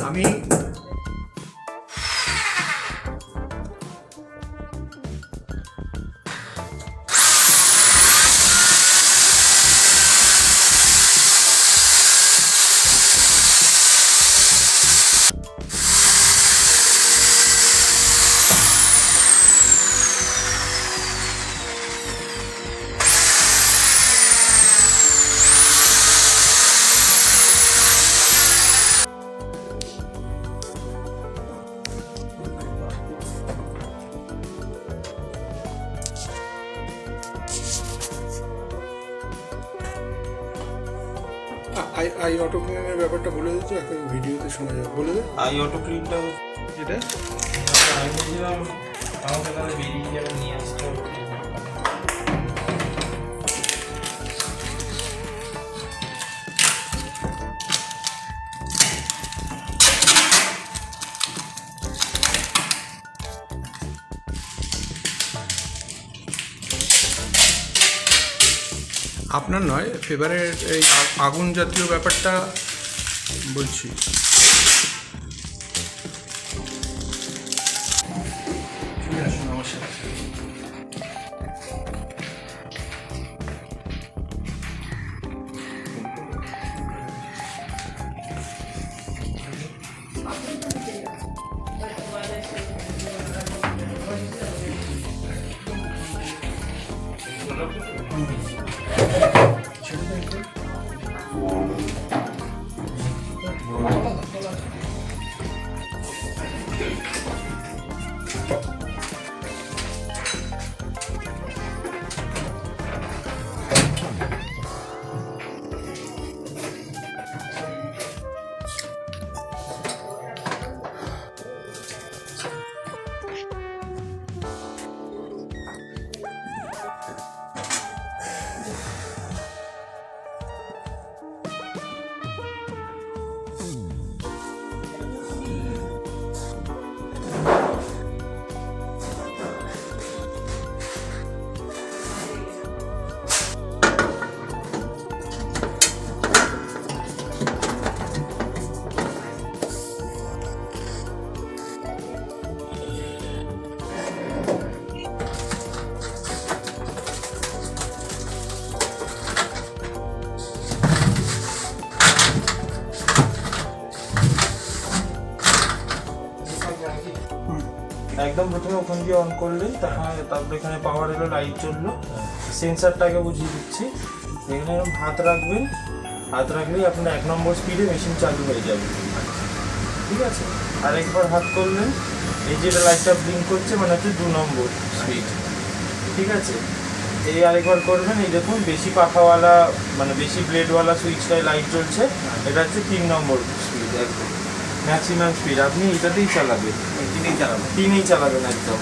আমি I auto ক্লিনের ব্যাপারটা বলে দিত, এখন ভিডিওতে শোনা যাবে, বলে দে। আই অটো ক্লিনটা এটা আমি বলছিলাম আমাকে তাহলে বেরিয়ে যাবে নিয়ে আসতে হবে। আপনার নয়, ফেভারেট এই আগুন জাতীয় ব্যাপারটা বলছি। আমার সাথে একদম প্রথমে ওখান দিয়ে অন করলেন, তারপরে এখানে পাওয়ার এলো, লাইট জ্বললো। সেন্সারটাকে বুঝিয়ে দিচ্ছি। এখানে এরকম হাত রাখবেন, হাত রাখলেই আপনার 1 নম্বর স্পিডে মেশিন চালু হয়ে যাবে, ঠিক আছে। আর একবার হাত করলেন, এই যেটা লাইটটা ব্লিঙ্ক করছে মানে হচ্ছে 2 নম্বর স্পিড, ঠিক আছে। এই আরেকবার করবেন, এই দেখুন বেশি পাখাওয়ালা মানে বেশি ব্লেডওয়ালা সুইচটায় লাইট জ্বলছে, এটা হচ্ছে 3 নম্বর স্পিড, একদম ম্যাক্সিমাম স্পিড। আপনি এটাতেই চালাবেন, তিনেই চালাবেন একদম।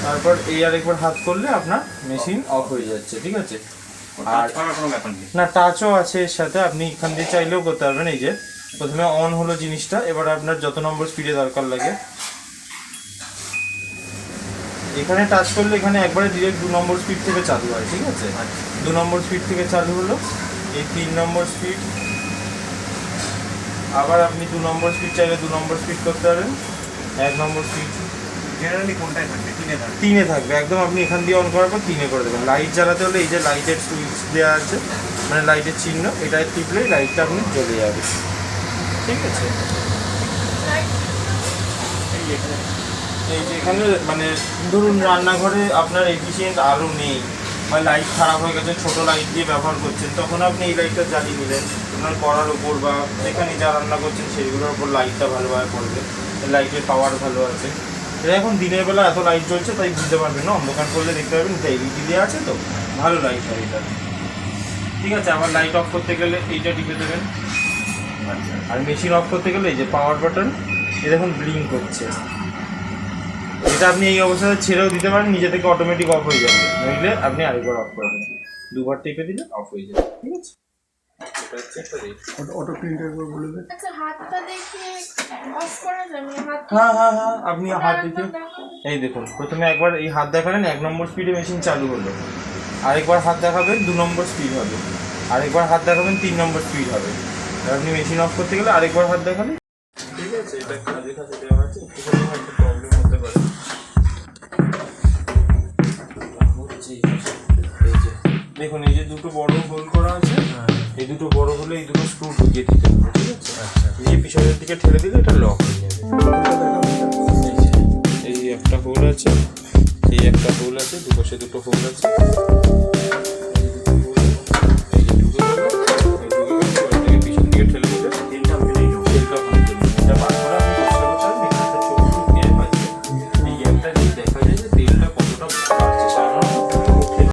তারপর এই আরেকবার হাত করলে আপনার মেশিন অফ হয়ে যাচ্ছে, ঠিক আছে। আর না, টাচও আছে এর সাথে, আপনি এখান দিয়ে চাইলেও করতে পারবেন। এই যে প্রথমে অন হলো জিনিসটা, এবার আপনার যত নম্বর স্পিডে দরকার লাগে এখানে টাচ করলে এখানে একবারে ডিরেক্ট 2 নম্বর স্পিড থেকে চালু হয়, ঠিক আছে। 2 নম্বর স্পিড থেকে চালু হলো, এই 3 নম্বর স্পিড। আবার আপনি 2 নম্বর স্পিড চাইলে 2 নম্বর স্পিড করতে পারেন, 1 নম্বর স্পিড। জেনারেলি কোনটায় থাকবে? তিনে থাকবে একদম। আপনি এখান দিয়ে অন করার পর 3-এ করে দেবেন। লাইট জ্বালাতে হলে এই যে লাইটের সুইচ দেওয়া আছে, মানে লাইটের চিহ্ন, এটায় টিপলেই লাইটটা আপনি জ্বলে যাবে, ঠিক আছে। এই যে এখানে মানে ধরুন রান্নাঘরে আপনার এফিসিয়েন্ট আলো নেই, বা লাইট খারাপ হয়ে গেছে, ছোটো লাইট দিয়ে ব্যবহার করছেন, তখন আপনি এই লাইটটা জ্বালিয়ে নিলেন। আপনার কড়ার ওপর বা যেখানে যা রান্না করছেন সেইগুলোর ওপর লাইটটা ভালোভাবে পড়বে, লাইটের পাওয়ার ভালো আছে। এটা এখন দিনের বেলা এত লাইট জ্বলছে তাই বুঝতে পারবেন না, অন্ধকার করলে দেখতে পারবেন এটা এলইডি দিয়ে আছে তো ভালো লাইট হয় এটা। ঠিক আছে, আবার লাইট অফ করতে গেলে এইটা টিপে দেবেন। আর মেশিন অফ করতে গেলে এই যে পাওয়ার বাটন, এ দেখুন ব্লিঙ্ক করছে। এটা আপনি এই অবস্থায় ছেড়েও দিতে পারেন, নিজে থেকে অটোমেটিক অফ হয়ে যাবে, নইলে আপনি আরেকবার অফ করবেন, দুবার টিপে দিলে অফ হয়ে যাবে। ঠিক আছে, এটা হচ্ছে একটা রেট। অটো প্রিন্টার করে বলবে। আচ্ছা, হাতটা দেখে অফ করা যাবে? হ্যাঁ, আপনি হাত দেখে এই দেখুন, প্রথমে একবার এই হাত দেখালেন 1 নম্বর স্পিডে মেশিন চালু হলো, আরেকবার হাত দেখাবেন 2 নম্বর স্পিড হবে, আরেকবার হাত দেখাবেন 3 নম্বর স্পিড হবে। আর আপনি মেশিন অফ করতে গেলে আরেকবার হাত দেখালেন। ঠিক আছে, এটা কাজে কাজে দেওয়া আছে, একটুখানি হয়তো প্রবলেম হতে পারে। দেখুন এই যে দুটো বড় হোল করা আছে, এই দুটো বড় হলে এই দুটো স্ক্রু ঢুকিয়ে দিতে হবে। ঠিক আছে, এই পিছনের দিকে ঠেলে দিলে এটা লক হয়ে যাবে। এই একটা হোল আছে, এই একটা হোল আছে, দুপাশে দুটো হোল আছে।